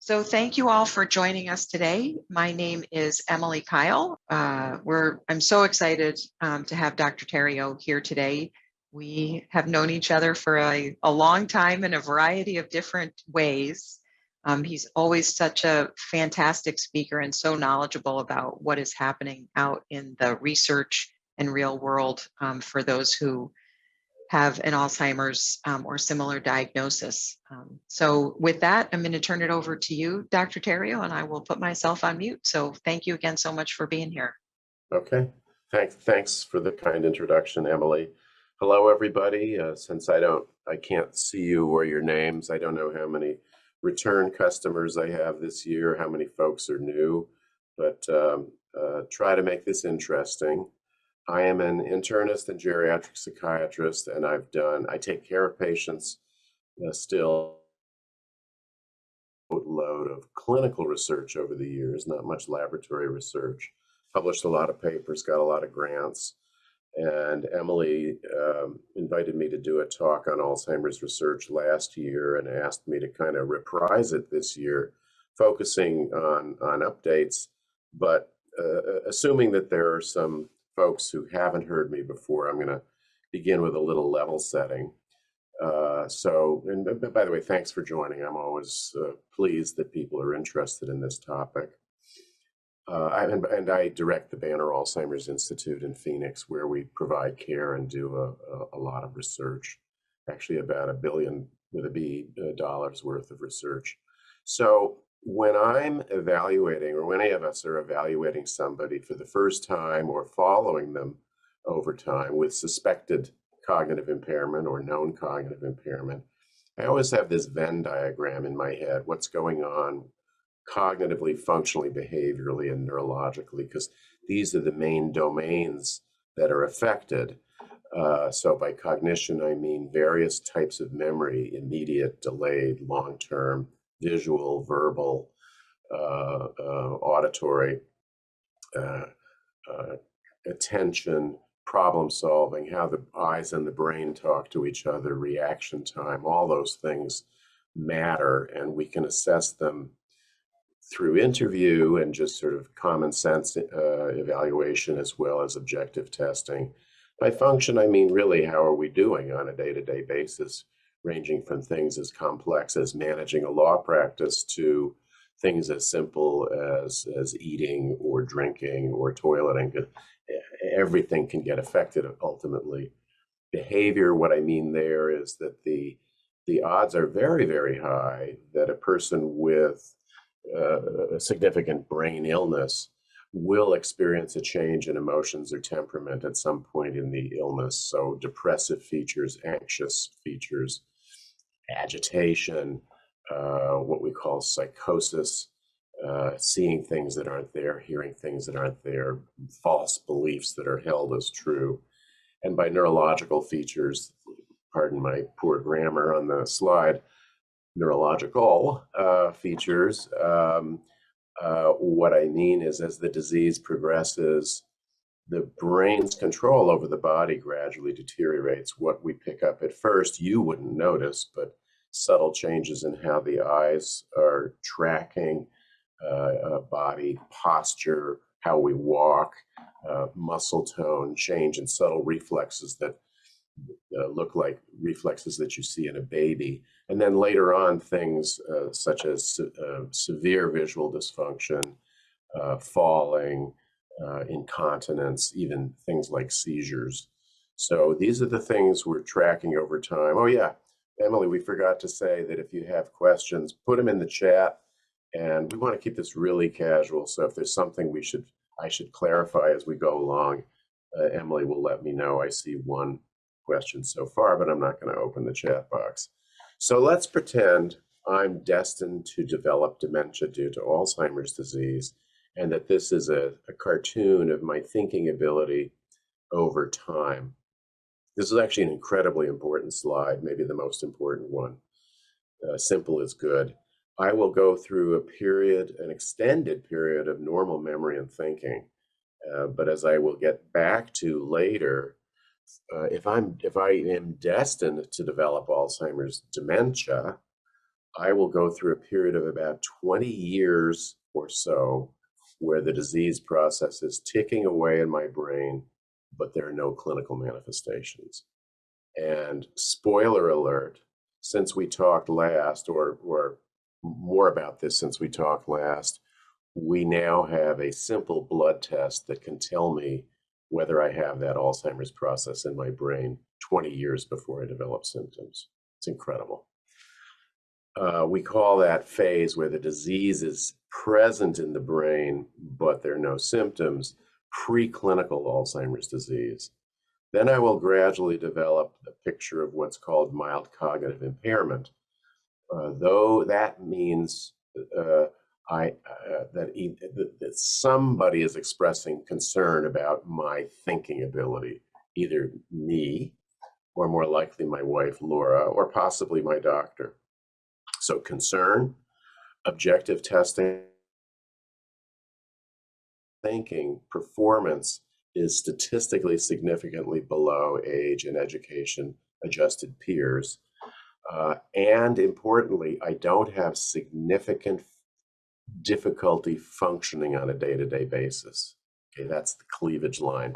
So thank you all for joining us today. My name is Emily Kile. I'm so excited to have Dr. Tariot here today. We have known each other for a long time in a variety of different ways. He's always such a fantastic speaker and so knowledgeable about what is happening out in the research and real world for those who have an Alzheimer's or similar diagnosis. So with that, I'm going to turn it over to you, Dr. Tariot, and I will put myself on mute. So thank you again so much for being here. Okay, thanks for the kind introduction, Emily. Hello, everybody. Since I can't see you or your names, I don't know how many return customers I have this year, how many folks are new, but try to make this interesting. I am an internist and geriatric psychiatrist, and I take care of patients still. Load of clinical research over the years, not much laboratory research. Published a lot of papers, got a lot of grants, and Emily invited me to do a talk on Alzheimer's research last year and asked me to kind of reprise it this year, focusing on updates, but assuming that there are some folks who haven't heard me before, I'm going to begin with a little level setting. And by the way, thanks for joining. I'm always pleased that people are interested in this topic. I direct the Banner Alzheimer's Institute in Phoenix, where we provide care and do a lot of research, actually about $1 billion with a B dollars worth of research. So when I'm evaluating, or when any of us are evaluating somebody for the first time or following them over time with suspected cognitive impairment or known cognitive impairment, I always have this Venn diagram in my head, what's going on cognitively, functionally, behaviorally, and neurologically, because these are the main domains that are affected. So by cognition, I mean various types of memory: immediate, delayed, long-term, visual, verbal, auditory, attention, problem solving, how the eyes and the brain talk to each other, reaction time, all those things matter, and we can assess them through interview and just sort of common sense evaluation, as well as objective testing. By function, I mean really how are we doing on a day-to-day basis, ranging from things as complex as managing a law practice to things as simple as eating or drinking or toileting. Everything can get affected ultimately. Behavior, what I mean there is that the odds are very, very high that a person with a significant brain illness will experience a change in emotions or temperament at some point in the illness. So depressive features, anxious features, agitation, what we call psychosis, seeing things that aren't there, hearing things that aren't there, false beliefs that are held as true. And by neurological features, pardon my poor grammar on the slide, neurological features, what I mean is as the disease progresses, the brain's control over the body gradually deteriorates. What we pick up at first, you wouldn't notice, but subtle changes in how the eyes are tracking body posture, how we walk, muscle tone, change in subtle reflexes that look like reflexes that you see in a baby. And then later on, things such as severe visual dysfunction, falling, incontinence, even things like seizures. So these are the things we're tracking over time. Oh yeah, Emily, we forgot to say that if you have questions, put them in the chat. And we want to keep this really casual. So if there's something I should clarify as we go along, Emily will let me know. I see one question so far, but I'm not going to open the chat box. So let's pretend I'm destined to develop dementia due to Alzheimer's disease, and that this is a cartoon of my thinking ability over time. This is actually an incredibly important slide, maybe the most important one. Simple is good. I will go through an extended period of normal memory and thinking. But as I will get back to later, if I am destined to develop Alzheimer's dementia, I will go through a period of about 20 years or so where the disease process is ticking away in my brain, but there are no clinical manifestations. And spoiler alert, since we talked last, or more about this since we talked last, we now have a simple blood test that can tell me whether I have that Alzheimer's process in my brain 20 years before I develop symptoms. It's incredible. We call that phase where the disease is present in the brain, but there are no symptoms, preclinical Alzheimer's disease. Then I will gradually develop a picture of what's called mild cognitive impairment, though that means that somebody is expressing concern about my thinking ability, either me, or more likely my wife, Laura, or possibly my doctor. So concern, objective testing, thinking, performance is statistically significantly below age and education adjusted peers. And importantly, I don't have significant difficulty functioning on a day-to-day basis. Okay, that's the cleavage line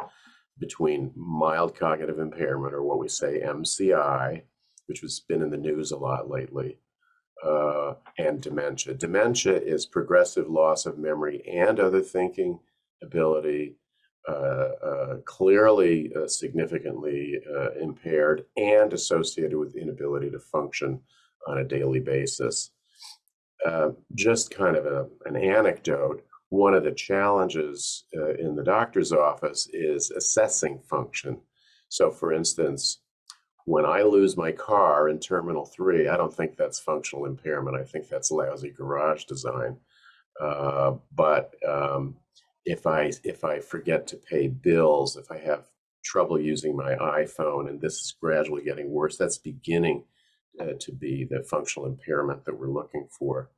between mild cognitive impairment, or what we say MCI, which has been in the news a lot lately, and dementia. Dementia is progressive loss of memory and other thinking ability, clearly significantly impaired and associated with inability to function on a daily basis. Just kind of an anecdote, one of the challenges in the doctor's office is assessing function. So for instance, when I lose my car in Terminal 3, I don't think that's functional impairment. I think that's lousy garage design. But if I forget to pay bills, if I have trouble using my iPhone, and this is gradually getting worse, that's beginning to be the functional impairment that we're looking for.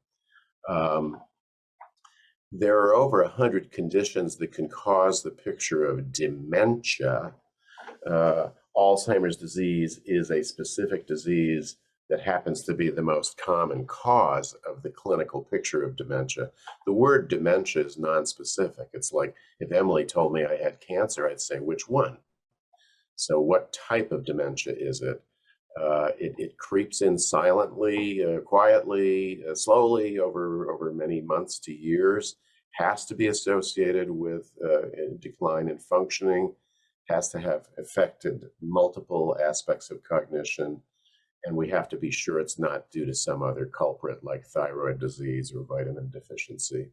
There are over 100 conditions that can cause the picture of dementia. Alzheimer's disease is a specific disease that happens to be the most common cause of the clinical picture of dementia. The word dementia is nonspecific. It's like if Emily told me I had cancer, I'd say, which one? So what type of dementia is it? It creeps in silently, quietly, slowly over many months to years, has to be associated with a decline in functioning, has to have affected multiple aspects of cognition, and we have to be sure it's not due to some other culprit like thyroid disease or vitamin deficiency.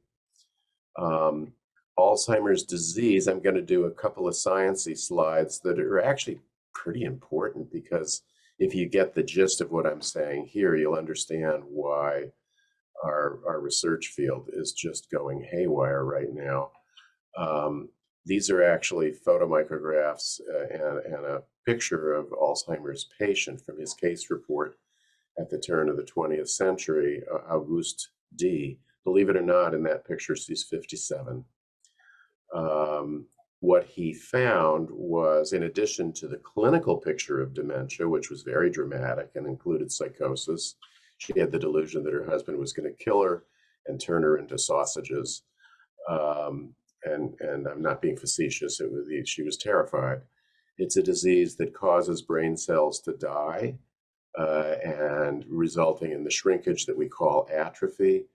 Alzheimer's disease, I'm going to do a couple of sciencey slides that are actually pretty important, because if you get the gist of what I'm saying here, you'll understand why our research field is just going haywire right now. These are actually photomicrographs and a picture of Alzheimer's patient from his case report at the turn of the 20th century, Auguste D. Believe it or not, in that picture, she's 57. What he found was, in addition to the clinical picture of dementia, which was very dramatic and included psychosis, she had the delusion that her husband was going to kill her and turn her into sausages. And I'm not being facetious, she was terrified. It's a disease that causes brain cells to die and resulting in the shrinkage that we call atrophy.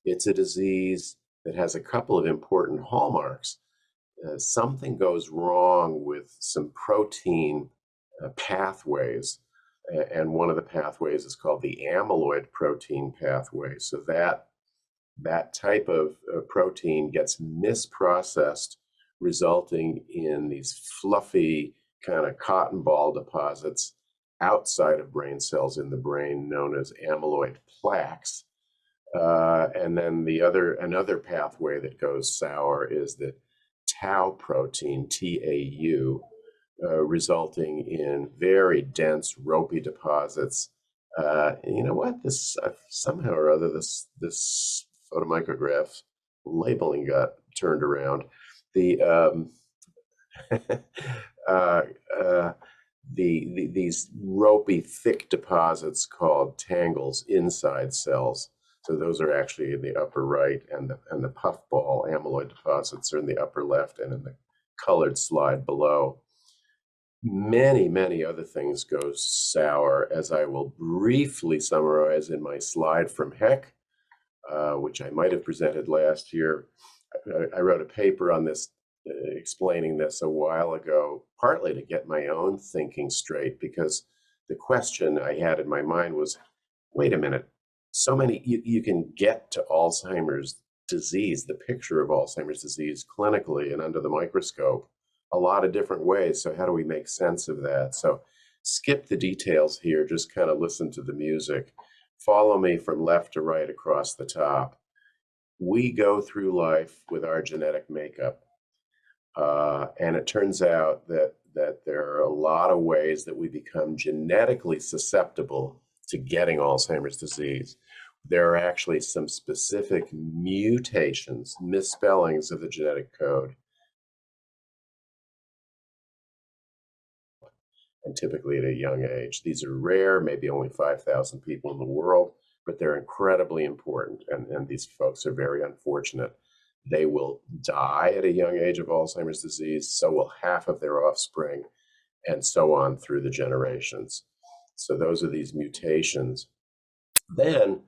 It's a disease that has a couple of important hallmarks. Something goes wrong with some protein pathways, and one of the pathways is called the amyloid protein pathway. So that type of protein gets misprocessed, resulting in these fluffy kind of cotton ball deposits outside of brain cells in the brain known as amyloid plaques. And then another pathway that goes sour is the tau protein, TAU, resulting in very dense ropey deposits. You know what? This somehow or other, this photomicrograph labeling got turned around. these ropey, thick deposits called tangles inside cells. So those are actually in the upper right, and the puffball amyloid deposits are in the upper left and in the colored slide below. Many, many other things go sour, as I will briefly summarize in my slide from Heck, which I might have presented last year. I wrote a paper on this, explaining this a while ago, partly to get my own thinking straight, because the question I had in my mind was, wait a minute, so many, you can get to Alzheimer's disease, the picture of Alzheimer's disease clinically and under the microscope, a lot of different ways. So how do we make sense of that? So skip the details here, just kind of listen to the music. Follow me from left to right across the top. We go through life with our genetic makeup. And it turns out that there are a lot of ways that we become genetically susceptible to getting Alzheimer's disease. There are actually some specific mutations, misspellings of the genetic code, and typically at a young age. These are rare, maybe only 5,000 people in the world, but they're incredibly important, and these folks are very unfortunate. They will die at a young age of Alzheimer's disease, so will half of their offspring, and so on through the generations. So those are these mutations. Then,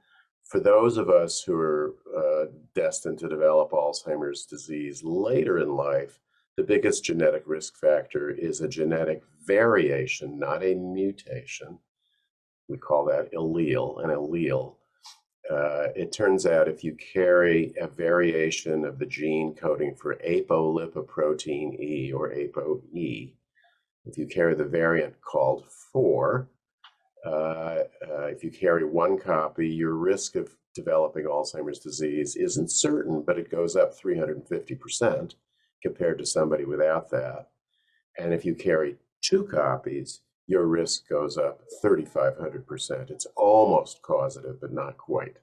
for those of us who are destined to develop Alzheimer's disease later in life, the biggest genetic risk factor is a genetic variation, not a mutation. We call that allele, an allele. It turns out if you carry a variation of the gene coding for apolipoprotein E, or ApoE, if you carry the variant called 4, if you carry one copy, your risk of developing Alzheimer's disease isn't certain, but it goes up 350% compared to somebody without that. And if you carry 2 copies, your risk goes up 3,500%. It's almost causative, but not quite.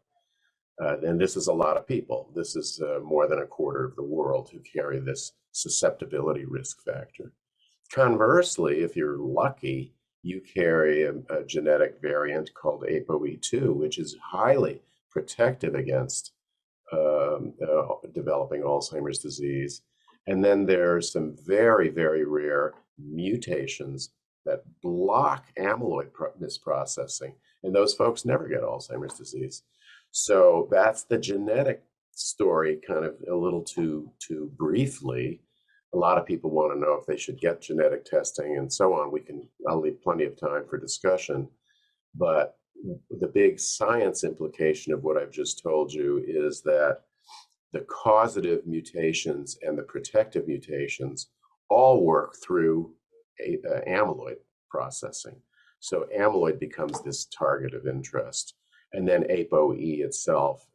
And this is a lot of people. This is more than a quarter of the world who carry this susceptibility risk factor. Conversely, if you're lucky, you carry a genetic variant called ApoE2, which is highly protective against developing Alzheimer's disease. And then there are some very, very rare mutations that block amyloid misprocessing, and those folks never get Alzheimer's disease. So that's the genetic story, kind of a little too briefly. A lot of people want to know if they should get genetic testing and so on. I'll leave plenty of time for discussion. But the big science implication of what I've just told you is that the causative mutations and the protective mutations all work through amyloid processing. So amyloid becomes this target of interest. And then ApoE itself,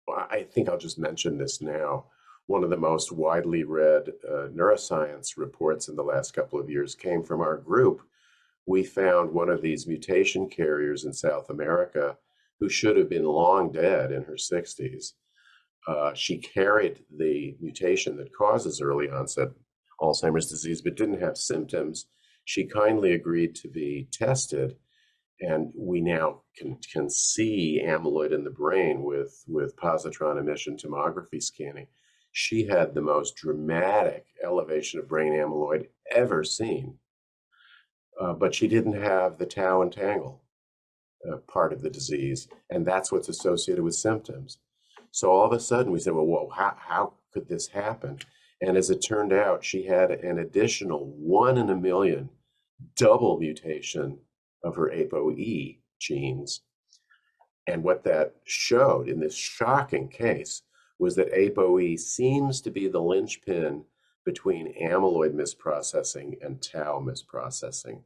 I think I'll just mention this now. One of the most widely read neuroscience reports in the last couple of years came from our group. We found one of these mutation carriers in South America who should have been long dead in her 60s. She carried the mutation that causes early onset Alzheimer's disease, but didn't have symptoms. She kindly agreed to be tested, and we now can see amyloid in the brain with positron emission tomography scanning. She had the most dramatic elevation of brain amyloid ever seen, but she didn't have the tau and tangle part of the disease, and that's what's associated with symptoms. So all of a sudden we said, well, whoa, how could this happen? And as it turned out, she had an additional 1 in a million double mutation of her ApoE genes. And what that showed in this shocking case was that ApoE seems to be the linchpin between amyloid misprocessing and tau misprocessing.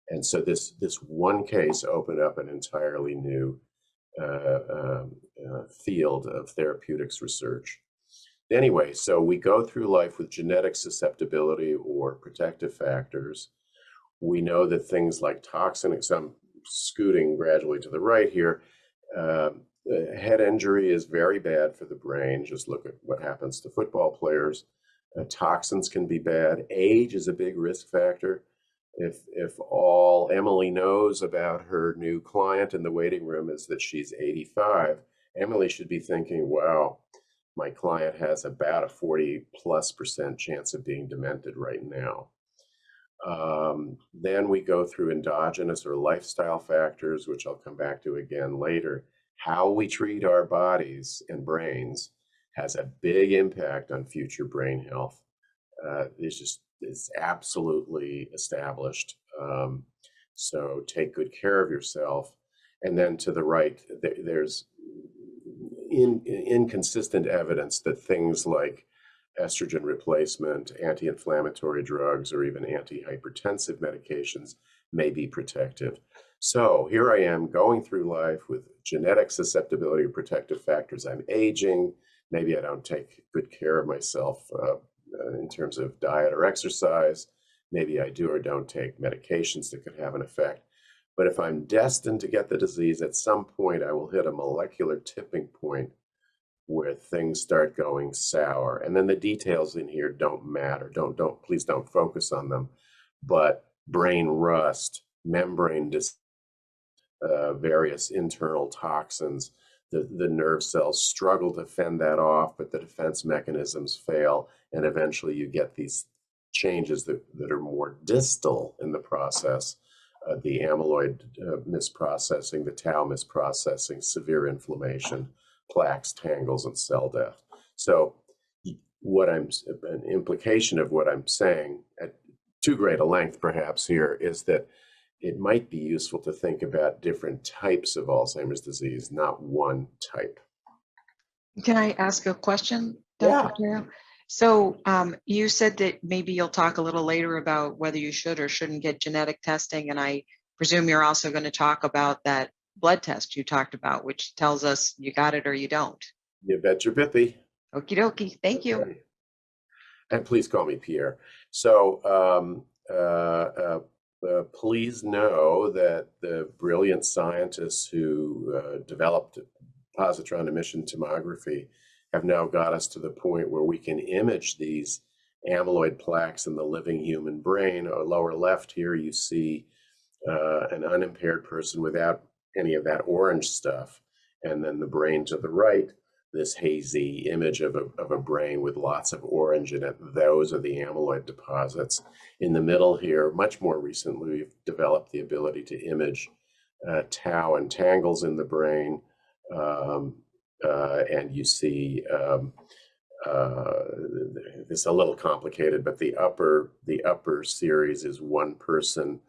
And so this one case opened up an entirely new field of therapeutics research. Anyway, so we go through life with genetic susceptibility or protective factors. We know that things like toxins, I'm scooting gradually to the right here, head injury is very bad for the brain. Just look at what happens to football players. Toxins can be bad. Age is a big risk factor. If all Emily knows about her new client in the waiting room is that she's 85, Emily should be thinking, wow, my client has about a 40+% chance of being demented right now. Then we go through endogenous or lifestyle factors, which I'll come back to again later. How we treat our bodies and brains has a big impact on future brain health. It's absolutely established. So take good care of yourself. And then to the right, there's inconsistent evidence that things like estrogen replacement, anti-inflammatory drugs, or even antihypertensive medications may be protective. So here I am going through life with genetic susceptibility to protective factors. I'm aging. Maybe I don't take good care of myself in terms of diet or exercise. Maybe I do or don't take medications that could have an effect. But if I'm destined to get the disease, at some point I will hit a molecular tipping point where things start going sour. And then the details in here don't matter. Please don't focus on them. But brain rust, membrane various internal toxins, the nerve cells struggle to fend that off, but the defense mechanisms fail, and eventually you get these changes that are more distal in the process. The amyloid misprocessing, the tau misprocessing, severe inflammation, plaques, tangles, and cell death. So an implication of what I'm saying at too great a length perhaps here is that it might be useful to think about different types of Alzheimer's disease, not one type. Can I ask a question, Yeah. Dr. Tariot? So you said that maybe you'll talk a little later about whether you should or shouldn't get genetic testing. And I presume you're also going to talk about that blood test you talked about, which tells us you got it or you don't. You bet your bippy. Okie dokie. Thank you. Okay. And please call me Pierre. So please know that the brilliant scientists who developed positron emission tomography have now got us to the point where we can image these amyloid plaques in the living human brain. Lower left here, you see an unimpaired person without any of that orange stuff. And then the brain to the right, this hazy image of a brain with lots of orange in it. Those are the amyloid deposits. In the middle here, much more recently, we've developed the ability to image tau and tangles in the brain. And you see this is a little complicated, but the upper series is one person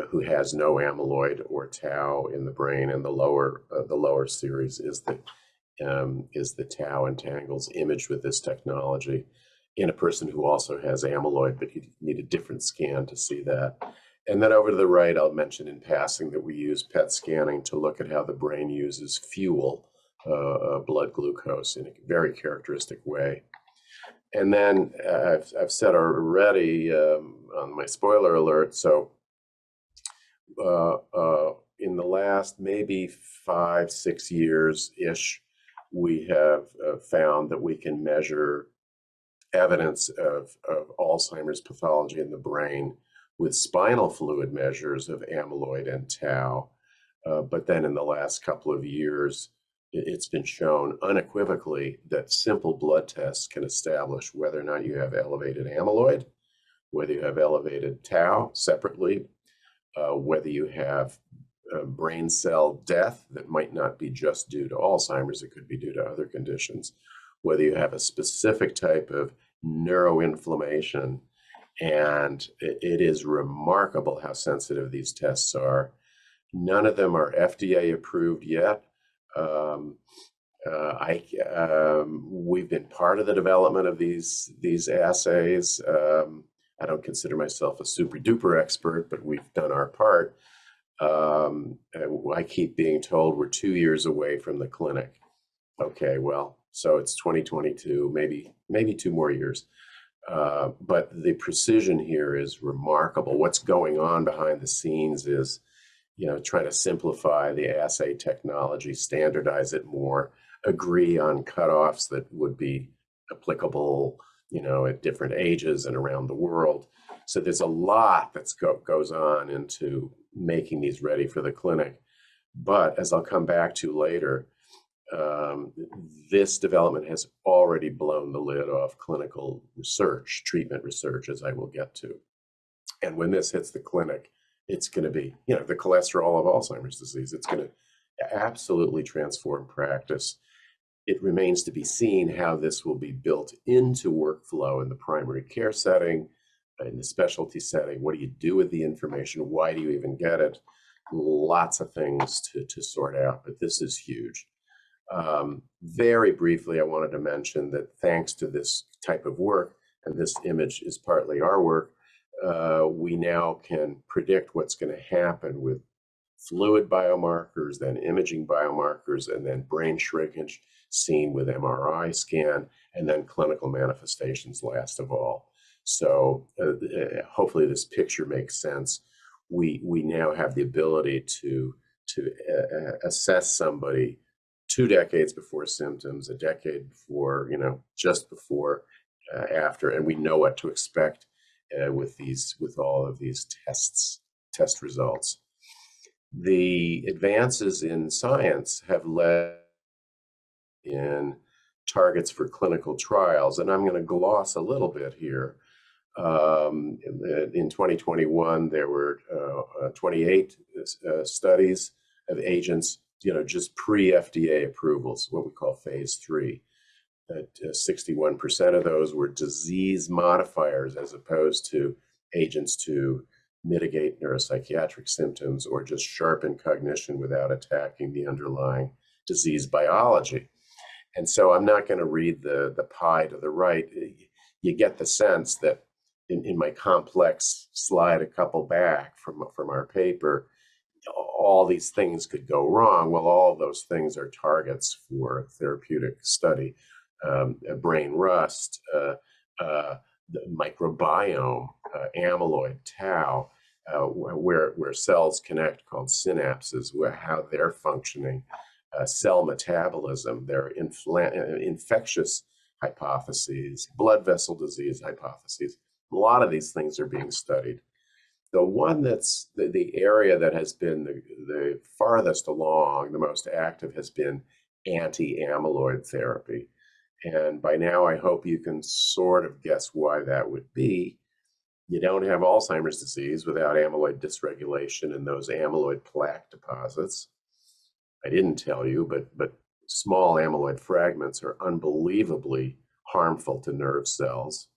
who has no amyloid or tau in the brain, and the lower series is the tau and tangles imaged with this technology in a person who also has amyloid, but you need a different scan to see that. And then over to the right, I'll mention in passing that we use PET scanning to look at how the brain uses fuel, blood glucose, in a very characteristic way. And then I've said already on my spoiler alert, so in the last maybe 5-6 years-ish, we have found that we can measure evidence of Alzheimer's pathology in the brain with spinal fluid measures of amyloid and tau. But then in the last couple of years, it's been shown unequivocally that simple blood tests can establish whether or not you have elevated amyloid, whether you have elevated tau separately, whether you have brain cell death that might not be just due to Alzheimer's, it could be due to other conditions, whether you have a specific type of neuroinflammation. And it is remarkable how sensitive these tests are. None of them are FDA approved yet. We've been part of the development of these assays. I don't consider myself a super duper expert, but we've done our part. I keep being told we're 2 years away from the clinic. Okay, well, so it's 2022, maybe 2 more years. But the precision here is remarkable. What's going on behind the scenes is, try to simplify the assay technology, standardize it more, agree on cutoffs that would be applicable, at different ages and around the world. So there's a lot that goes on into making these ready for the clinic. But as I'll come back to later, this development has already blown the lid off clinical research, treatment research, as I will get to. And when this hits the clinic, it's going to be, the cholesterol of Alzheimer's disease. It's going to absolutely transform practice. It remains to be seen how this will be built into workflow in the primary care setting, in the specialty setting. What do you do with the information? Why do you even get it? Lots of things to sort out, but this is huge. Very briefly, I wanted to mention that thanks to this type of work, and this image is partly our work, we now can predict what's going to happen with fluid biomarkers, then imaging biomarkers, and then brain shrinkage seen with MRI scan, and then clinical manifestations last of all. So hopefully this picture makes sense. We now have the ability to assess somebody 2 decades before symptoms, a decade before, just before, after, and we know what to expect with all of these test results. The advances in science have led in targets for clinical trials, and I'm going to gloss a little bit here. In 2021, there were 28 studies of agents, just pre-FDA approvals, what we call phase 3. 61% of those were disease modifiers as opposed to agents to mitigate neuropsychiatric symptoms or just sharpen cognition without attacking the underlying disease biology. And so I'm not going to read the pie to the right. You get the sense that in my complex slide a couple back from our paper, all these things could go wrong. Well, all those things are targets for therapeutic study. Brain rust, the microbiome, amyloid, tau, where cells connect, called synapses, how they're functioning, cell metabolism, their infectious hypotheses, blood vessel disease hypotheses. A lot of these things are being studied. The one that's the area that has been the farthest along, the most active, has been anti-amyloid therapy. And by now, I hope you can sort of guess why that would be. You don't have Alzheimer's disease without amyloid dysregulation in those amyloid plaque deposits. I didn't tell you, but small amyloid fragments are unbelievably harmful to nerve cells.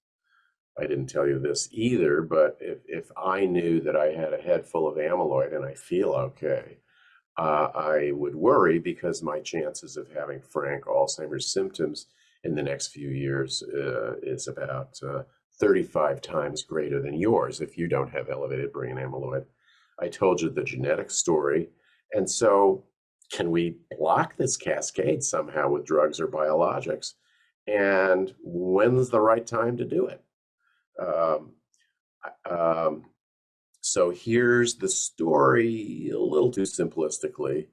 I didn't tell you this either, but if I knew that I had a head full of amyloid and I feel okay, I would worry because my chances of having frank Alzheimer's symptoms in the next few years is about 35 times greater than yours if you don't have elevated brain amyloid. I told you the genetic story. And so can we block this cascade somehow with drugs or biologics? And when's the right time to do it? So here's the story, a little too simplistically.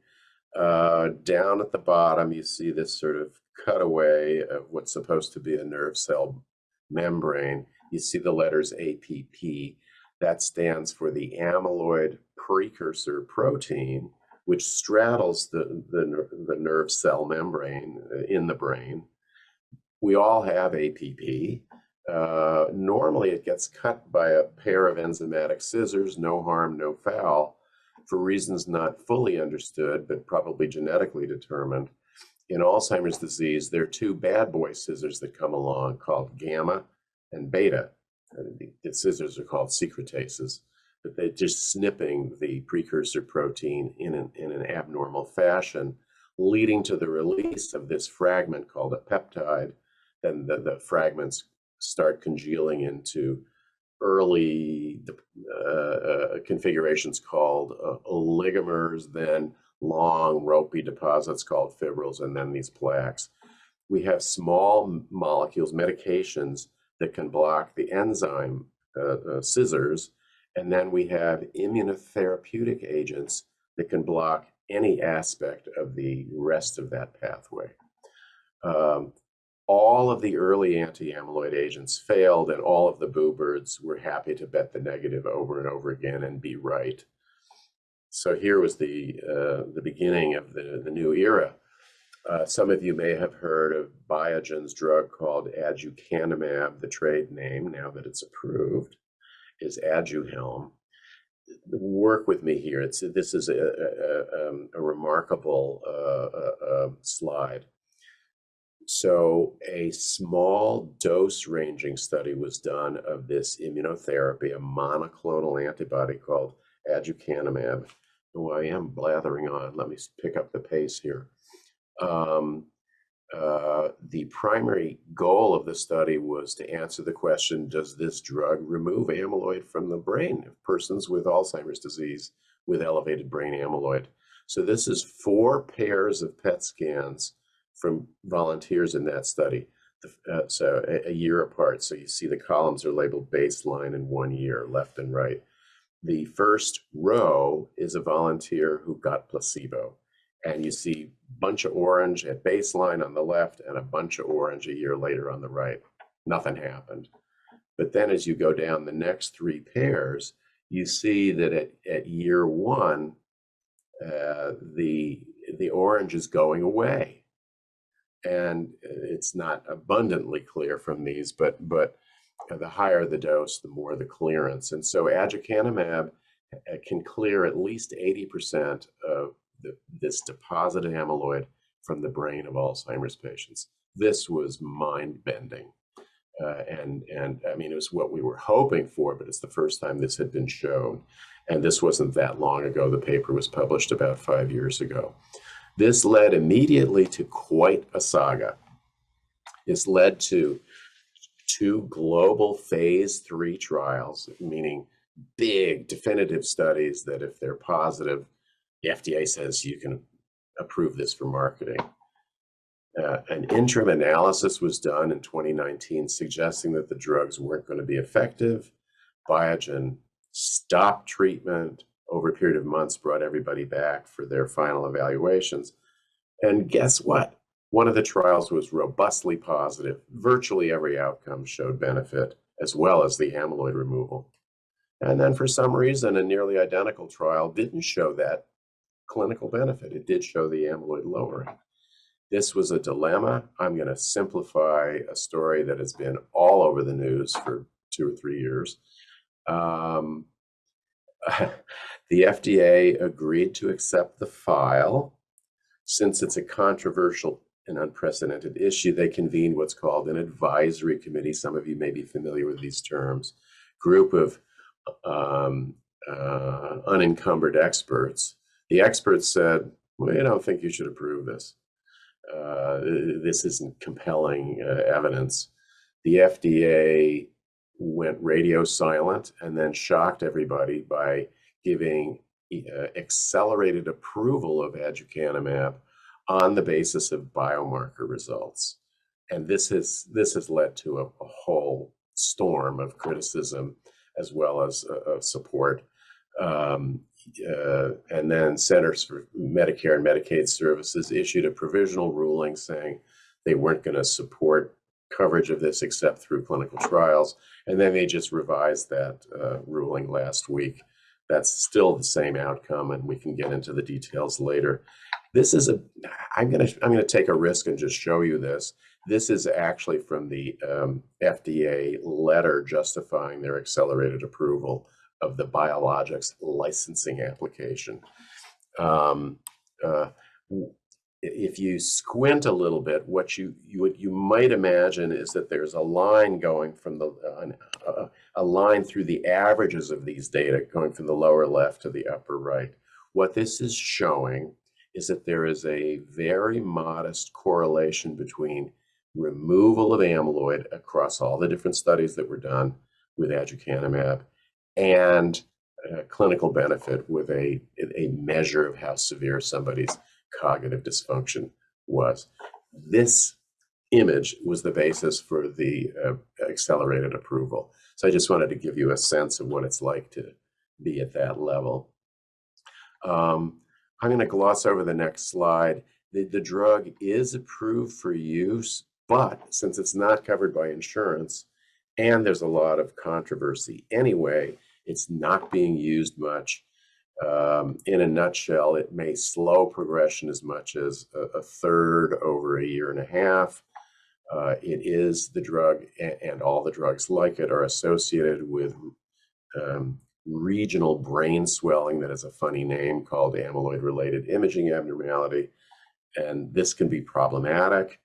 Down at the bottom, you see this sort of cutaway of what's supposed to be a nerve cell membrane. You see the letters APP. That stands for the amyloid precursor protein, which straddles the nerve cell membrane in the brain. We all have APP. Normally, it gets cut by a pair of enzymatic scissors, no harm, no foul, for reasons not fully understood, but probably genetically determined. In Alzheimer's disease, there are 2 bad boy scissors that come along called gamma and beta. The scissors are called secretases, but they're just snipping the precursor protein in an abnormal fashion, leading to the release of this fragment called a peptide. Then the fragments start congealing into early configurations called oligomers, then long ropey deposits called fibrils, and then these plaques. We have small molecules, medications that can block the enzyme scissors, and then we have immunotherapeutic agents that can block any aspect of the rest of that pathway. All all of the early anti-amyloid agents failed, and all of the boo birds were happy to bet the negative over and over again and be right. So here was the beginning of the new era. Some of you may have heard of Biogen's drug called aducanumab. The trade name, now that it's approved, is Aduhelm. Work with me here. This is a remarkable slide. So a small dose ranging study was done of this immunotherapy, a monoclonal antibody called aducanumab. Oh, I am blathering on. Let me pick up the pace here. The primary goal of the study was to answer the question, does this drug remove amyloid from the brain of persons with Alzheimer's disease with elevated brain amyloid? So this is 4 pairs of PET scans from volunteers in that study, so a year apart. So you see the columns are labeled baseline and 1 year, left and right. The first row is a volunteer who got placebo. And you see a bunch of orange at baseline on the left and a bunch of orange a year later on the right. Nothing happened. But then as you go down the next 3 pairs, you see that at year 1, the orange is going away. And it's not abundantly clear from these, but the higher the dose, the more the clearance. And so aducanumab can clear at least 80% of this deposited amyloid from the brain of Alzheimer's patients. This was mind-bending. And I mean, it was what we were hoping for, but it's the first time this had been shown. And this wasn't that long ago. The paper was published about 5 years ago. This led immediately to quite a saga. This led to 2 global phase 3 trials, meaning big definitive studies that if they're positive, the FDA says you can approve this for marketing. An interim analysis was done in 2019 suggesting that the drugs weren't going to be effective. Biogen stopped treatment over a period of months, brought everybody back for their final evaluations. And guess what? One of the trials was robustly positive. Virtually every outcome showed benefit, as well as the amyloid removal. And then for some reason, a nearly identical trial didn't show that clinical benefit. It did show the amyloid lowering. This was a dilemma. I'm going to simplify a story that has been all over the news for 2 or 3 years. The FDA agreed to accept the file. Since it's a controversial and unprecedented issue, they convened what's called an advisory committee. Some of you may be familiar with these terms. Group of unencumbered experts. The experts said, we don't think you should approve this. This isn't compelling evidence. The FDA went radio silent and then shocked everybody by giving accelerated approval of aducanumab on the basis of biomarker results. And this has led to a whole storm of criticism as well as support. And then Centers for Medicare and Medicaid Services issued a provisional ruling saying they weren't going to support coverage of this except through clinical trials. And then they just revised that ruling last week. That's still the same outcome, and we can get into the details later. This is I'm gonna take a risk and just show you this. This is actually from the FDA letter justifying their accelerated approval of the biologics licensing application. If you squint a little bit, what you might imagine is that there's a line going from a line through the averages of these data going from the lower left to the upper right. What this is showing is that there is a very modest correlation between removal of amyloid across all the different studies that were done with aducanumab and clinical benefit with a measure of how severe somebody's cognitive dysfunction was. This image was the basis for the accelerated approval. So I just wanted to give you a sense of what it's like to be at that level. I'm going to gloss over the next slide. The drug is approved for use But since it's not covered by insurance, and there's a lot of controversy anyway, it's not being used much. In a nutshell, it may slow progression as much as a third over a year and a half. It is the drug, and all the drugs like it are associated with regional brain swelling that has a funny name called amyloid-related imaging abnormality, and this can be problematic.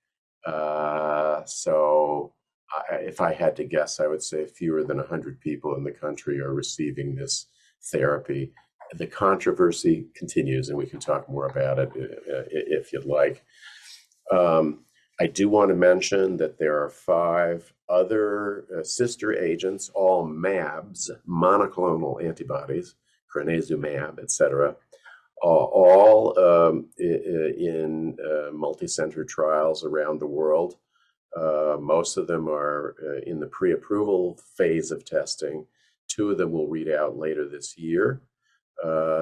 If I had to guess, I would say fewer than 100 people in the country are receiving this therapy. The controversy continues, and we can talk more about it if you'd like. I do want to mention that there are 5 other sister agents, all MABs, monoclonal antibodies, crenezumab, etc., all in multi-center trials around the world. Most of them are in the pre-approval phase of testing. 2 of them will read out later this year.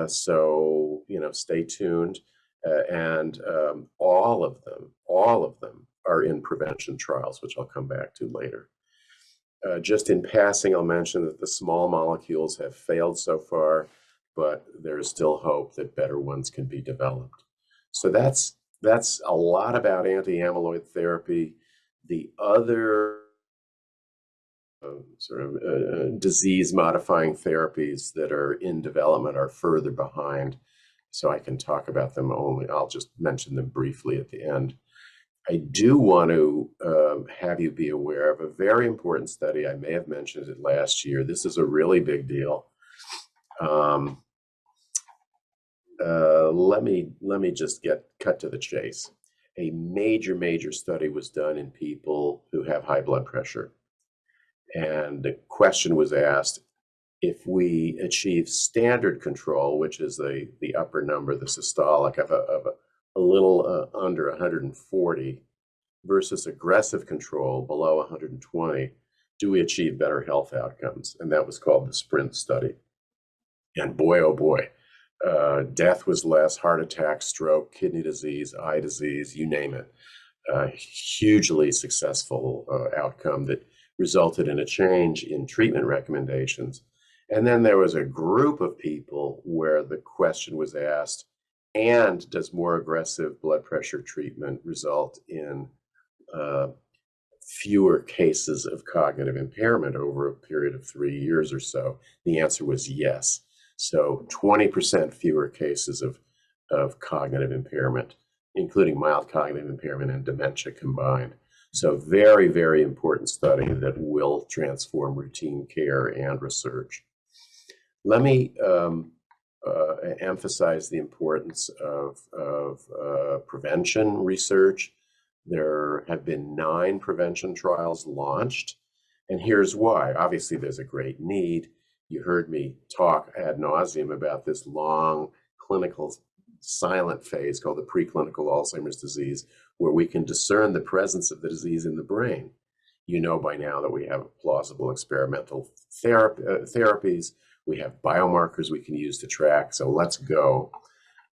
So, stay tuned. And all of them are in prevention trials, which I'll come back to later. Just in passing, I'll mention that the small molecules have failed so far, but there is still hope that better ones can be developed. So that's a lot about anti-amyloid therapy. The other disease-modifying therapies that are in development are further behind, so I can talk about them only. I'll just mention them briefly at the end. I do want to have you be aware of a very important study. I may have mentioned it last year. This is a really big deal. Let me just cut to the chase. A major study was done in people who have high blood pressure. And the question was asked, if we achieve standard control, which is the upper number, the systolic of a little under 140, versus aggressive control below 120, do we achieve better health outcomes? And that was called the SPRINT study. And boy, oh boy, death was less, heart attack, stroke, kidney disease, eye disease, you name it. Hugely successful outcome that resulted in a change in treatment recommendations. And then there was a group of people where the question was asked, and does more aggressive blood pressure treatment result in fewer cases of cognitive impairment over a period of 3 years or so? The answer was yes. So 20% fewer cases of cognitive impairment, including mild cognitive impairment and dementia combined. So very important study that will transform routine care and research. Let me emphasize the importance of prevention research. There have been 9 prevention trials launched, and here's why. Obviously, there's a great need. You heard me talk ad nauseum about this long clinical silent phase called the preclinical Alzheimer's disease, where we can discern the presence of the disease in the brain. You know by now that we have plausible experimental therapies. We have biomarkers we can use to track, so let's go.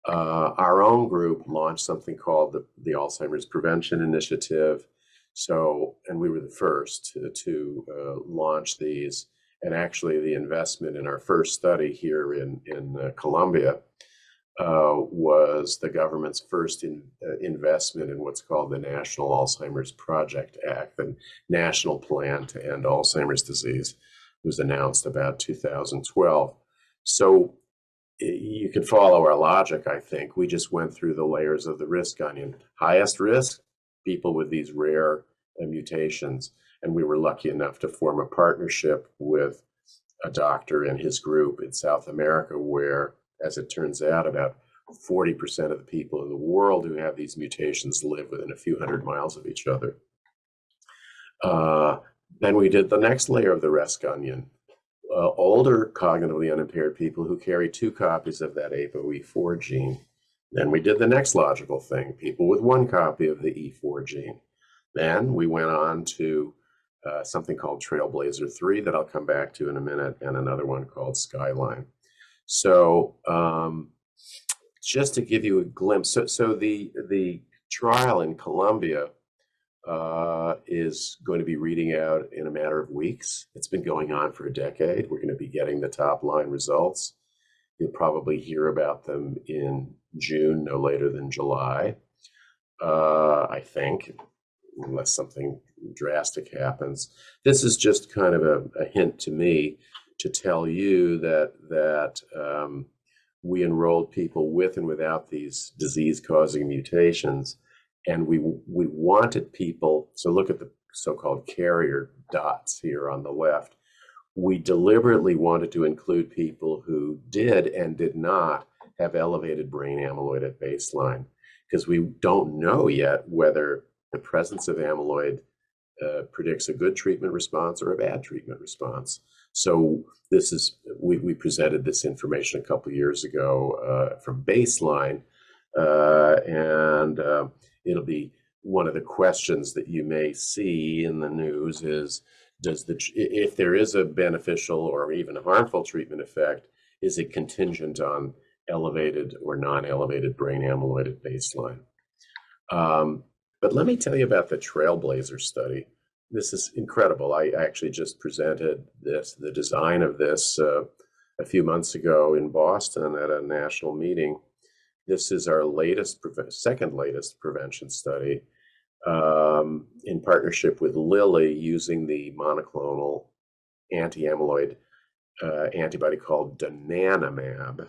Our own group launched something called the Alzheimer's Prevention Initiative. And we were the first to launch these. And actually the investment in our first study here in Colombia was the government's first investment in what's called the National Alzheimer's Project Act. The National Plan to End Alzheimer's Disease was announced about 2012. So you can follow our logic, I think. We just went through the layers of the risk onion. Highest risk, people with these rare mutations. And we were lucky enough to form a partnership with a doctor and his group in South America, where, as it turns out, about 40% of the people in the world who have these mutations live within a few hundred miles of each other. Then we did the next layer of the risk onion. Older cognitively unimpaired people who carry 2 copies of that ApoE4 gene. Then we did the next logical thing, people with 1 copy of the E4 gene. Then we went on to something called Trailblazer 3 that I'll come back to in a minute, and another one called Skyline. So just to give you a glimpse, so the trial in Colombia is going to be reading out in a matter of weeks. It's been going on for a decade. We're going to be getting the top line results. You'll probably hear about them in June, no later than July, I think, unless something drastic happens. This is just kind of a hint to me to tell you that we enrolled people with and without these disease-causing mutations, and we wanted people. So look at the so-called carrier dots here on the left. We deliberately wanted to include people who did and did not have elevated brain amyloid at baseline, because we don't know yet whether the presence of amyloid predicts a good treatment response or a bad treatment response. So this is, we presented this information a couple of years ago from baseline, and it'll be one of the questions that you may see in the news is, if there is a beneficial or even harmful treatment effect, is it contingent on elevated or non-elevated brain amyloid at baseline? But let me tell you about the Trailblazer study. This is incredible. I actually just presented the design of this a few months ago in Boston at a national meeting. This is our second latest prevention study in partnership with Lilly, using the monoclonal anti-amyloid antibody called donanemab.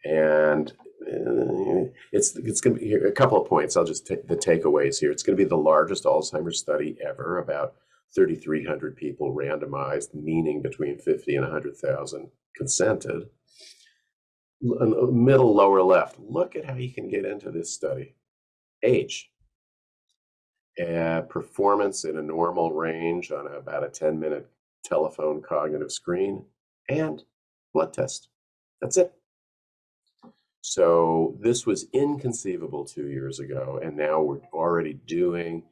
And it's going to be a couple of points. I'll just take the takeaways here. It's going to be the largest Alzheimer's study ever, about 3,300 people randomized, meaning between 50 and 100,000 consented. Middle, lower left, look at how you can get into this study. Age, performance in a normal range on about a 10-minute telephone cognitive screen, and blood test. That's it. So this was inconceivable 2 years ago, and now we're already doing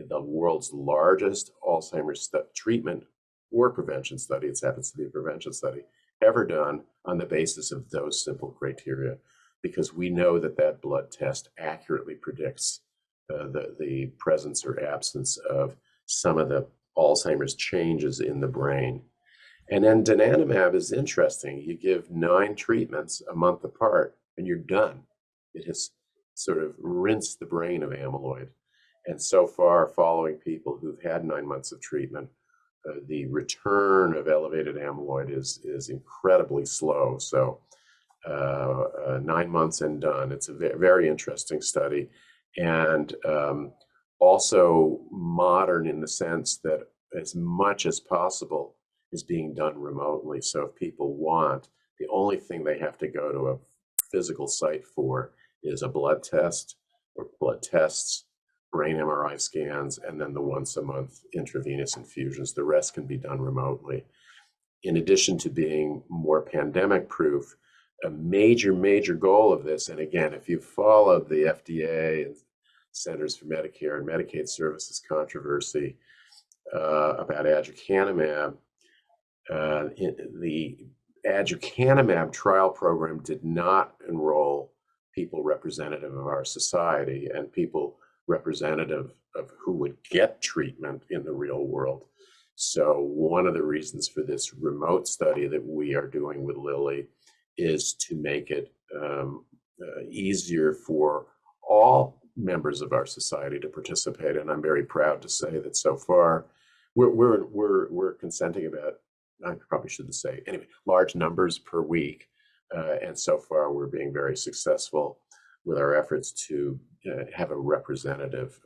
the world's largest Alzheimer's treatment or prevention study. It happens to be a prevention study ever done on the basis of those simple criteria, because we know that blood test accurately predicts the presence or absence of some of the Alzheimer's changes in the brain. And then donanemab is interesting. You give 9 treatments a month apart, and you're done. It has sort of rinsed the brain of amyloid. And so far, following people who've had 9 months of treatment, the return of elevated amyloid is incredibly slow. So 9 months and done. It's a very interesting study, and also modern in the sense that as much as possible is being done remotely. So if people want, the only thing they have to go to a physical site for is a blood test or blood tests, brain MRI scans, and then the once-a-month intravenous infusions. The rest can be done remotely. In addition to being more pandemic-proof, a major goal of this, and again, if you followed the FDA and Centers for Medicare and Medicaid Services controversy about aducanumab, the aducanumab trial program did not enroll people representative of our society and people representative of who would get treatment in the real world. So one of the reasons for this remote study that we are doing with Lilly is to make it easier for all members of our society to participate. And I'm very proud to say that so far we're consenting about, I probably shouldn't say, anyway, large numbers per week. And so far we're being very successful with our efforts to have a representative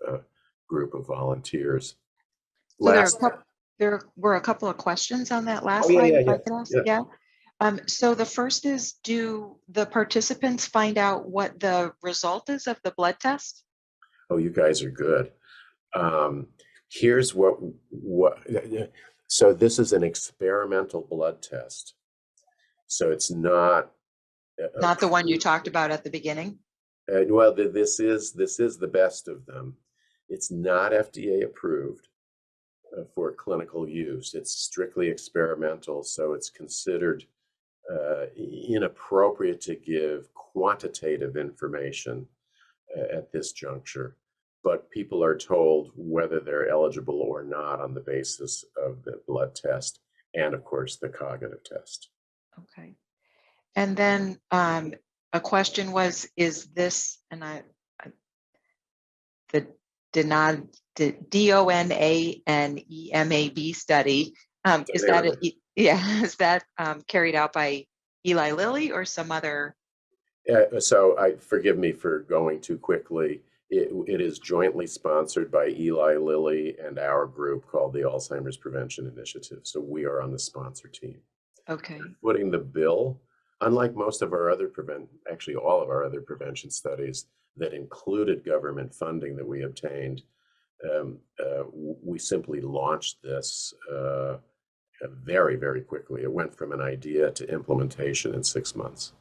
group of volunteers. So there were a couple of questions on that last yeah, slide. yeah, If I yeah, could ask. yeah. Yeah. So the first is, do the participants find out what the result is of the blood test? Oh, you guys are good. Here's so this is an experimental blood test. So it's not Not the one you talked about at the beginning? Well, this is the best of them. It's not FDA approved for clinical use. It's strictly experimental, so it's considered inappropriate to give quantitative information at this juncture. but people are told whether they're eligible or not on the basis of the blood test and, of course, the cognitive test. Okay. And then a question was, is this, and the Donad, DONANEMAB study, is that, yeah, is that carried out by Eli Lilly or some other? So forgive me for going too quickly. It is jointly sponsored by Eli Lilly and our group called the Alzheimer's Prevention Initiative. So we are on the sponsor team. Okay. Footing the bill, unlike most of our other actually all of our other prevention studies that included government funding that we obtained, we simply launched this very, very quickly. It went from an idea to implementation in 6 months,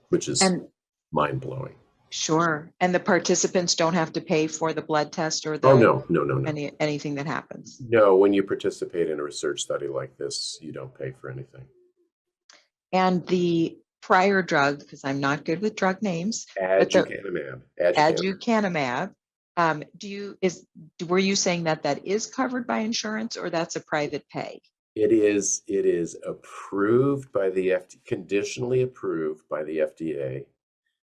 which is And mind-blowing. sure. And the participants don't have to pay for the blood test or Oh, the no. anything that happens. No, when you participate in a research study like this, you don't pay for anything. And the prior drug, because I'm not good with drug names, but the Aducanumab. aducanumab, were you saying that that is covered by insurance or that's a private pay? It is approved by the FDA, conditionally approved by the FDA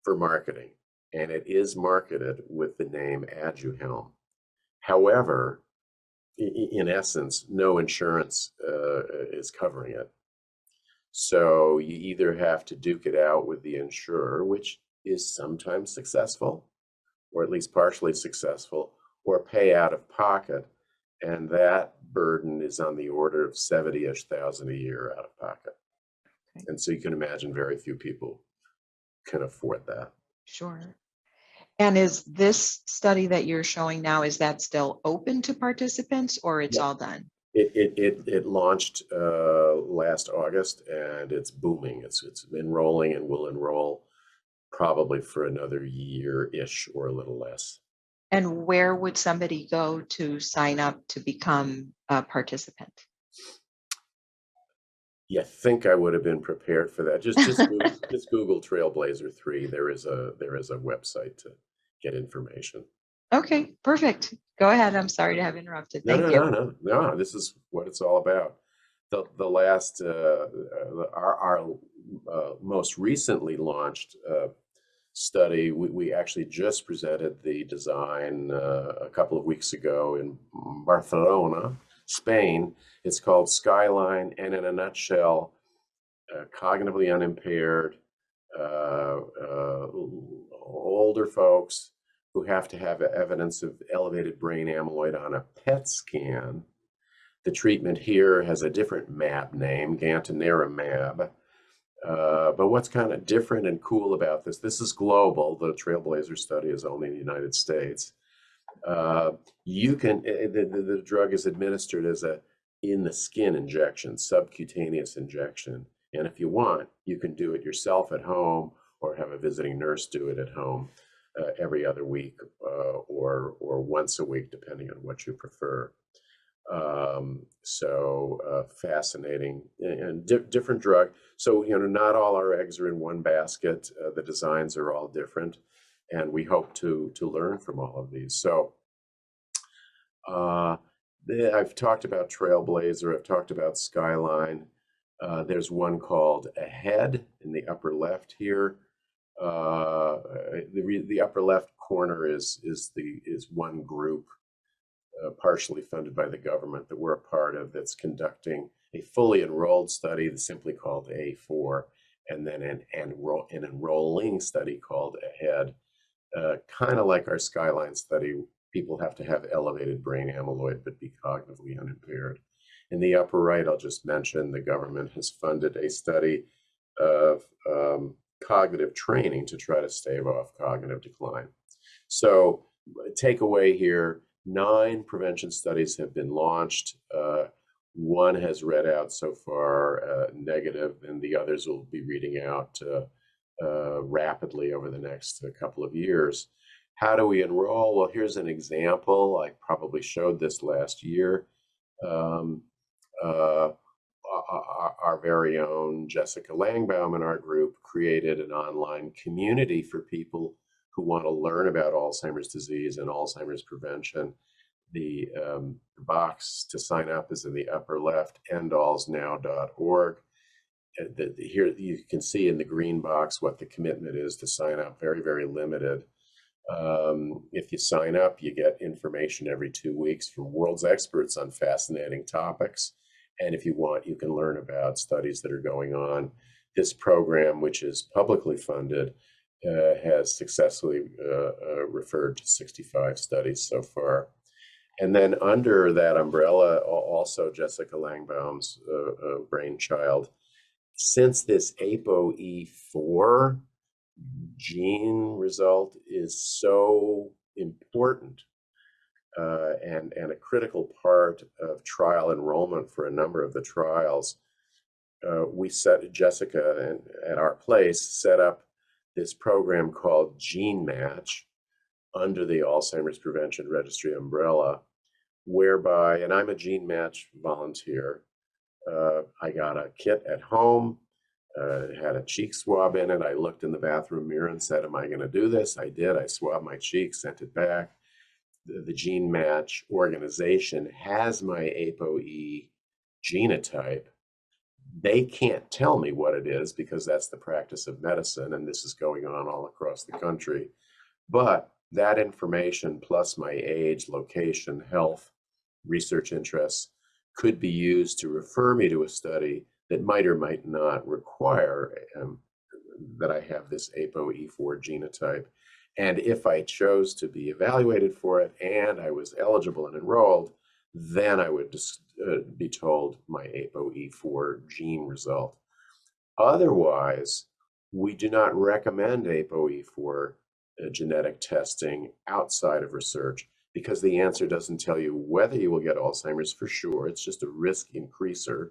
for marketing, and it is marketed with the name Aduhelm. However, in essence, no insurance is covering it. So you either have to duke it out with the insurer, which is sometimes successful, or at least partially successful, or pay out of pocket. And that burden is on the order of 70-ish thousand a year out of pocket. Okay. And so you can imagine very few people can afford that. Sure. And is this study that you're showing now, is that still open to participants or it's Yeah. all done? It launched last August, and it's booming. It's enrolling and will enroll probably for another year-ish or a little less. And where would somebody go to sign up to become a participant? You think I would have been prepared for that? Just Google Trailblazer 3. There is a website to get information. Okay, perfect. Go ahead. I'm sorry to have interrupted. No, Thank no, you. no. This is what it's all about. The last our most recently launched study, we actually just presented the design a couple of weeks ago in Barcelona, Spain. It's called Skyline, and in a nutshell, cognitively unimpaired, older folks who have to have evidence of elevated brain amyloid on a PET scan. The treatment here has a different mAb name, gantenerumab. But what's kind of different and cool about this is global. The Trailblazer study is only in the United States. The drug is administered as a in the skin injection, subcutaneous injection. And if you want, you can do it yourself at home or have a visiting nurse do it at home every other week or once a week, depending on what you prefer. Fascinating and different drug. So, not all our eggs are in one basket. The designs are all different, and we hope to learn from all of these. So, I've talked about Trailblazer. I've talked about Skyline. There's one called Ahead in the upper left here. The upper left corner is one group partially funded by the government that we're a part of that's conducting a fully enrolled study that's simply called A4, and then an enrolling study called Ahead. Kind of like our Skyline study, people have to have elevated brain amyloid but be cognitively unimpaired. In the upper right, I'll just mention the government has funded a study of cognitive training to try to stave off cognitive decline. So, takeaway here, 9 prevention studies have been launched. One has read out so far negative, and the others will be reading out rapidly over the next couple of years. How do we enroll? Well, here's an example. I probably showed this last year. Our very own Jessica Langbaum in our group created an online community for people who want to learn about Alzheimer's disease and Alzheimer's prevention. The box to sign up is in the upper left, endallsnow.org. Here you can see in the green box what the commitment is to sign up. Very, very limited. If you sign up, you get information every 2 weeks from world's experts on fascinating topics. And if you want, you can learn about studies that are going on. This program, which is publicly funded, has successfully referred to 65 studies so far. And then under that umbrella, also Jessica Langbaum's brainchild, since this ApoE4 gene result is so important and a critical part of trial enrollment for a number of the trials, Jessica at our place set up this program called Gene Match under the Alzheimer's Prevention Registry umbrella, whereby, and I'm a Gene Match volunteer, I got a kit at home. It had a cheek swab in it. I looked in the bathroom mirror and said, am I going to do this? I did. I swabbed my cheek, sent it back. The Gene Match organization has my ApoE genotype. They can't tell me what it is because that's the practice of medicine, and this is going on all across the country. But that information, plus my age, location, health, research interests, could be used to refer me to a study that might or might not require that I have this ApoE4 genotype. And if I chose to be evaluated for it and I was eligible and enrolled, then I would be told my ApoE4 gene result. Otherwise, we do not recommend ApoE4 genetic testing outside of research because the answer doesn't tell you whether you will get Alzheimer's for sure. It's just a risk increaser.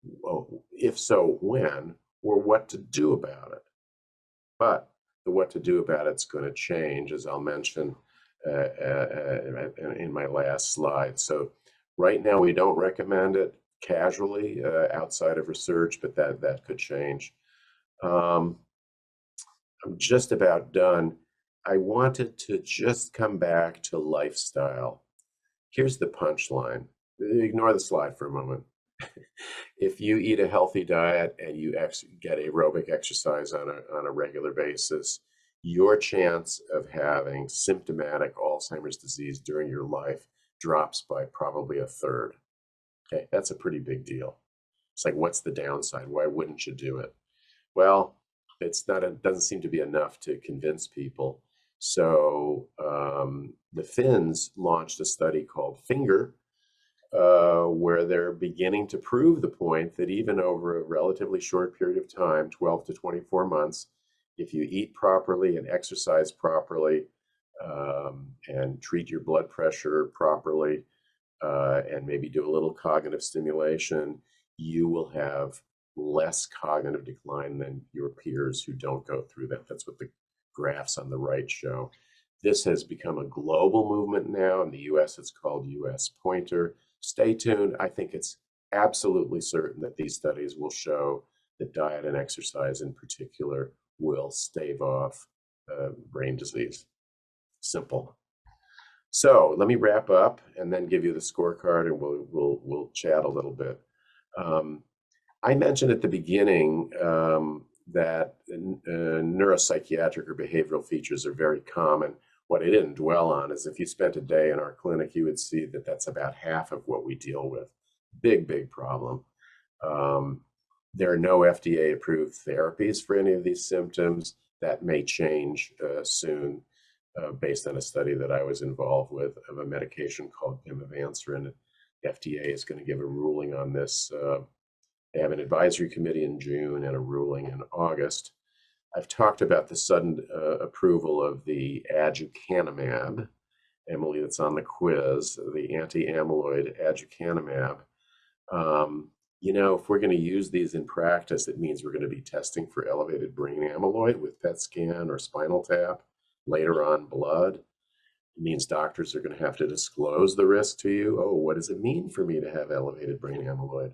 Well, if so, when, or what to do about it. But the what to do about it's going to change, as I'll mention in my last slide. So right now we don't recommend it casually outside of research, but that could change. I'm just about done. I wanted to just come back to lifestyle. Here's the punchline. Ignore the slide for a moment. If you eat a healthy diet and you get aerobic exercise on a regular basis, your chance of having symptomatic Alzheimer's disease during your life drops by probably a third. Okay, that's a pretty big deal. It's like, what's the downside? Why wouldn't you do it? Well, it doesn't seem to be enough to convince people. So the Finns launched a study called FINGER, where they're beginning to prove the point that even over a relatively short period of time, 12 to 24 months, if you eat properly and exercise properly and treat your blood pressure properly and maybe do a little cognitive stimulation, you will have less cognitive decline than your peers who don't go through that. That's what the graphs on the right show. This has become a global movement now. In the US, it's called US Pointer. Stay tuned. I think it's absolutely certain that these studies will show that diet and exercise in particular will stave off brain disease. Simple. So let me wrap up and then give you the scorecard, and we'll chat a little bit. I mentioned at the beginning that neuropsychiatric or behavioral features are very common. What I didn't dwell on is if you spent a day in our clinic, you would see that that's about half of what we deal with. Big, big problem. There are no FDA-approved therapies for any of these symptoms. That may change soon based on a study that I was involved with of a medication called pimavanserin. The FDA is going to give a ruling on this. They have an advisory committee in June and a ruling in August. I've talked about the sudden approval of the aducanumab, Emily, that's on the quiz, the anti-amyloid aducanumab. You know, if we're going to use these in practice, it means we're going to be testing for elevated brain amyloid with PET scan or spinal tap, later on blood. It means doctors are going to have to disclose the risk to you. Oh, what does it mean for me to have elevated brain amyloid?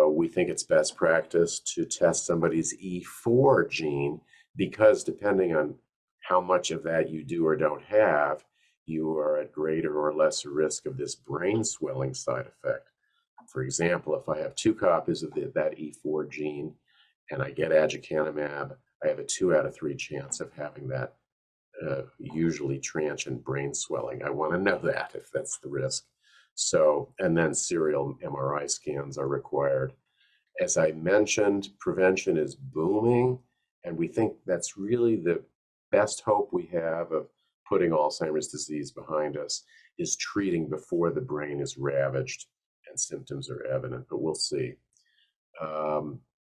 We think it's best practice to test somebody's E4 gene because depending on how much of that you do or don't have, you are at greater or lesser risk of this brain swelling side effect. For example, if I have 2 copies of that E4 gene and I get aducanumab, I have a 2 out of 3 chance of having that usually transient brain swelling. I want to know that if that's the risk. So, and then serial MRI scans are required. As I mentioned, prevention is booming, and we think that's really the best hope we have of putting Alzheimer's disease behind us, is treating before the brain is ravaged and symptoms are evident, but we'll see.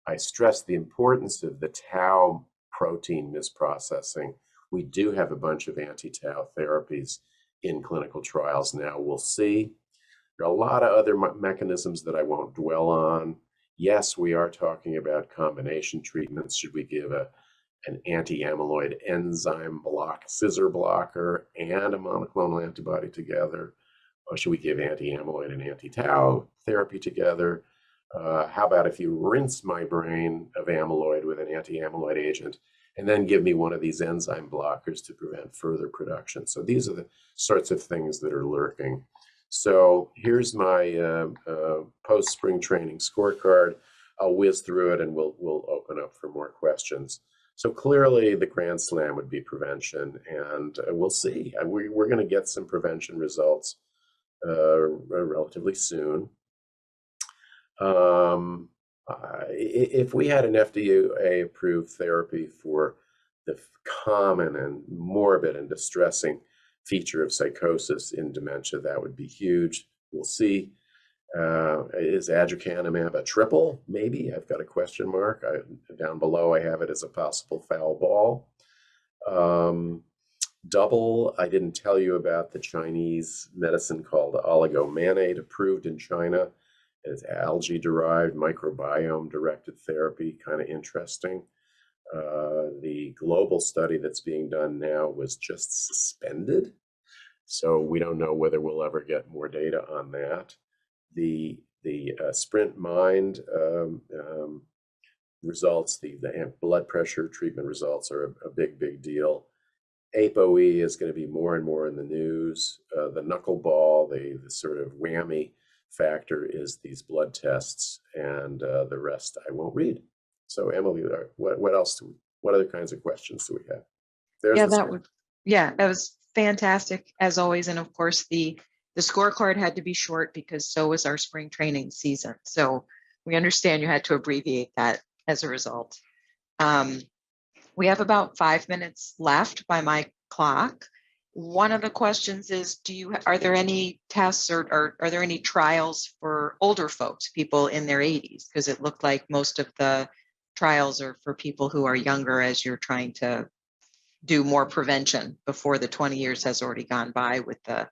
I stress the importance of the tau protein misprocessing. We do have a bunch of anti-tau therapies in clinical trials now. We'll see. There are a lot of other mechanisms that I won't dwell on. Yes, we are talking about combination treatments. Should we give an anti-amyloid enzyme scissor blocker and a monoclonal antibody together? Or should we give anti-amyloid and anti-tau therapy together? How about if you rinse my brain of amyloid with an anti-amyloid agent and then give me one of these enzyme blockers to prevent further production? So these are the sorts of things that are lurking. So here's my post-spring training scorecard. I'll whiz through it and we'll open up for more questions. So clearly the grand slam would be prevention, and we'll see. We're going to get some prevention results relatively soon. If we had an FDA-approved therapy for the common and morbid and distressing feature of psychosis in dementia, that would be huge. We'll see. Is aducanumab a triple? Maybe. I've got a question mark. Down below, I have it as a possible foul ball. Double, I didn't tell you about the Chinese medicine called oligomanate, approved in China. It's algae-derived microbiome-directed therapy, kind of interesting. The global study that's being done now was just suspended, so we don't know whether we'll ever get more data on that. The Sprint Mind results, the blood pressure treatment results are a big deal. ApoE is going to be more and more in the news. The knuckleball, the sort of whammy factor is these blood tests, and the rest I won't read. So Emily, what other kinds of questions do we have? That was fantastic as always. And of course the scorecard had to be short because so was our spring training season. So we understand you had to abbreviate that as a result. We have about 5 minutes left by my clock. One of the questions is, are there any tests or are there any trials for older folks, people in their 80s? Because it looked like most of the trials are for people who are younger, as you're trying to do more prevention before the 20 years has already gone by with the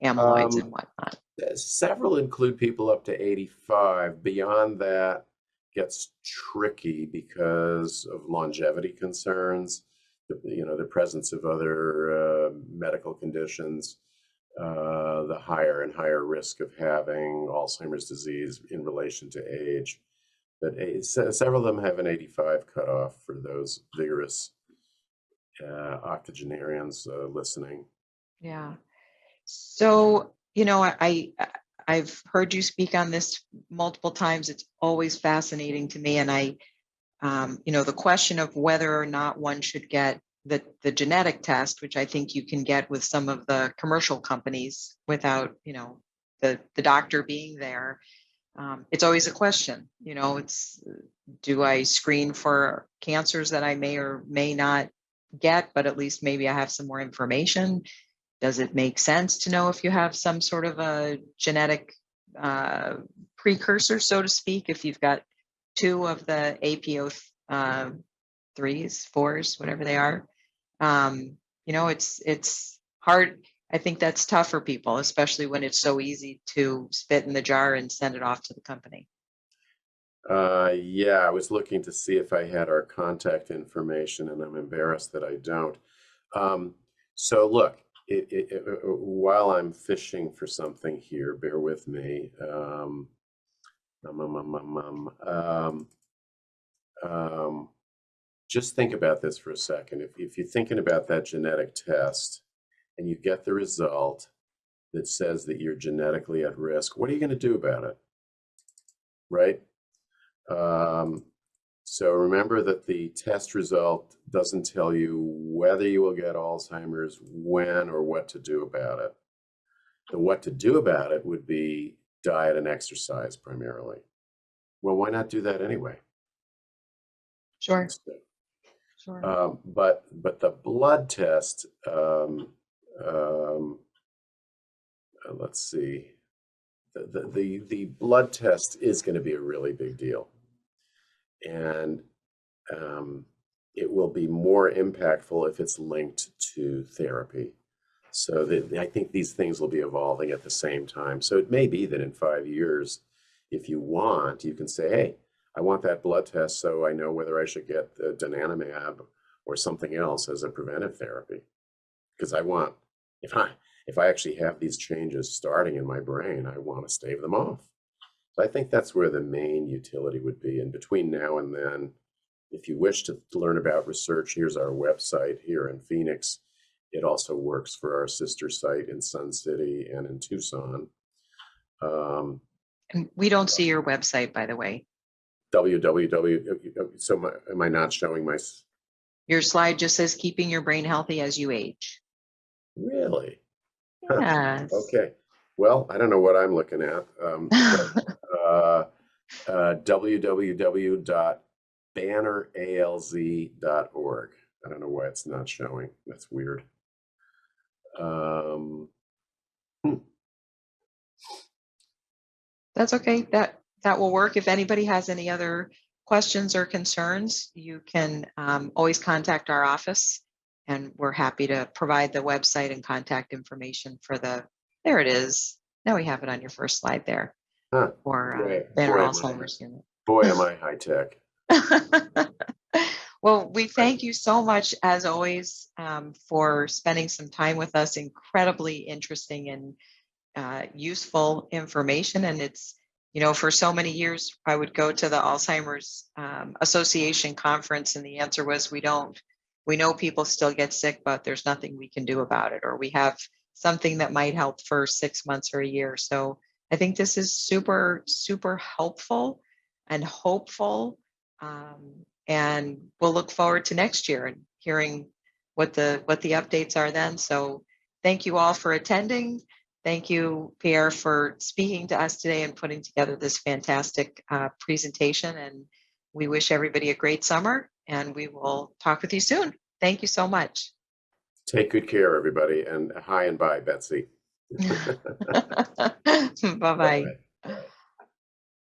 amyloids and whatnot. Several include people up to 85. Beyond that gets tricky because of longevity concerns, the presence of other medical conditions, the higher and higher risk of having Alzheimer's disease in relation to age. But several of them have an 85 cutoff for those vigorous octogenarians listening. Yeah. So, I've heard you speak on this multiple times. It's always fascinating to me. And the question of whether or not one should get the genetic test, which I think you can get with some of the commercial companies without, the doctor being there. It's always a question, do I screen for cancers that I may or may not get, but at least maybe I have some more information. Does it make sense to know if you have some sort of a genetic precursor, so to speak, if you've got 2 of the APO3s, 4s, whatever they are? It's hard. I think that's tough for people, especially when it's so easy to spit in the jar and send it off to the company. Yeah, I was looking to see if I had our contact information, and I'm embarrassed that I don't. So look, while I'm fishing for something here, bear with me. just think about this for a second. If you're thinking about that genetic test and you get the result that says that you're genetically at risk, what are you going to do about it? Right? So remember that the test result doesn't tell you whether you will get Alzheimer's, when, or what to do about it. The what to do about it would be diet and exercise primarily. Well, why not do that anyway? Sure. Sure. But the blood test, let's see, the blood test is going to be a really big deal, and it will be more impactful if it's linked to therapy. So I think these things will be evolving at the same time. So it may be that in 5 years, if you want, you can say, hey, I want that blood test so I know whether I should get the donanemab or something else as a preventive therapy. Because I want, if I actually have these changes starting in my brain, I want to stave them off. So I think that's where the main utility would be. And between now and then, if you wish to learn about research, here's our website here in Phoenix. It also works for our sister site in Sun City and in Tucson. And we don't see your website, by the way. So am I not showing my? Your slide just says keeping your brain healthy as you age. Really? Yes. Okay. Well, I don't know what I'm looking at. www.banneralz.org. I don't know why it's not showing. That's weird. That's okay. That will work. If anybody has any other questions or concerns, you can always contact our office, and we're happy to provide the website and contact information for there it is. Now we have it on your first slide there. Huh. For Banner Alzheimer's unit. Boy, am I high tech. Well, we thank you so much, as always, for spending some time with us. Incredibly interesting and useful information. And it's, for so many years, I would go to the Alzheimer's Association conference, and the answer was, we know people still get sick, but there's nothing we can do about it, or we have something that might help for 6 months or a year. So I think this is super, super helpful and hopeful. And we'll look forward to next year and hearing what the updates are then. So thank you all for attending. Thank you, Pierre, for speaking to us today and putting together this fantastic presentation. And we wish everybody a great summer, and we will talk with you soon. Thank you so much. Take good care, everybody, and hi and bye, Betsy. Bye-bye.